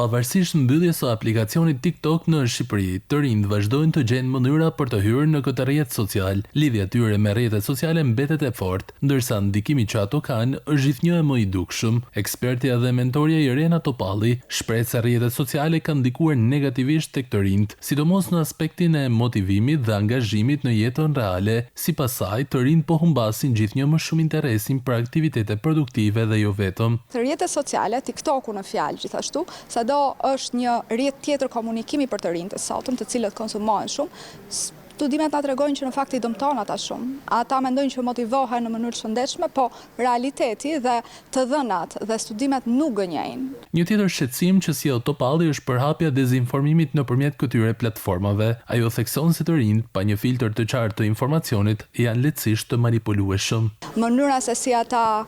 Pavarësisht mbylljes së aplikacionit TikTok në Shqipëri, të rinjt vazhdojnë të gjejnë mënyra për të hyrë në këtë rrjet social. Lidhja e tyre me rrjetet sociale mbetet e fortë, ndërsa ndikimi që ato kanë është gjithnjë e më i dukshëm. Ekspertja dhe mentorja Irena Topalli shpreh se rrjetet sociale kanë ndikuar negativisht tek të rinjt, sidomos në aspektin e motivimit dhe angazhimit në jetën reale. Sipas saj, të rinjt po humbasin gjithnjë më shumë interesin për aktivitete produktive dhe jo vetëm. Rrjetet sociale, TikToku në fjalë gjithashtu, sado është një rrjet tjetër komunikimi për të rinjtë e sotëm, të cilët konsumojnë shumë. Studimet na tregojnë që në fakt i dëmton ata shumë. Ata mendojnë që motivohen në mënyrë të shëndetshme, po realiteti dhe të dhënat dhe studimet nuk gënjejnë. Një tjetër shqetësim që sjell Topalli është përhapja e dezinformimit nëpërmjet këtyre platformave. Ajo thekson se të rinjt pa një filtr të qartë të informacionit janë lehtësisht të manipulueshëm. Mënyra se si ata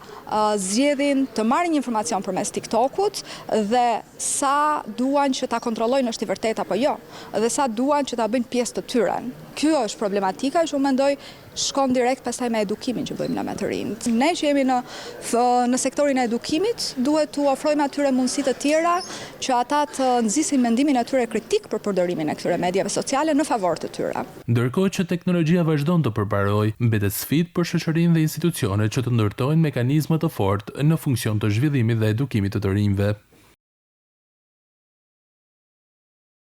zgjedhin të marrin një informacion përmes TikTokut dhe sa duan që ta kontrollojnë është i vërtetë apo jo, dhe sa duan që ta bëjnë pjesë të tyre. Kjo është problematika që unë mendoj shkon direkt pastaj me edukimin që bëjmë në me të rinjt. Ne që jemi në sektorin e edukimit, duhet të ofrojmë atyre mundësi të tjera që ata të nxisin mendimin e tyre kritik për përdorimin e këtyre mediave sociale në favor të tyre. Ndërkohë që teknologjia vazhdon të përparojë, mbetet sfidë për shoqërinë dhe institucionet që të ndërtojnë mekanizma të fortë në funksion të zhvillimit dhe edukimit të rinjve.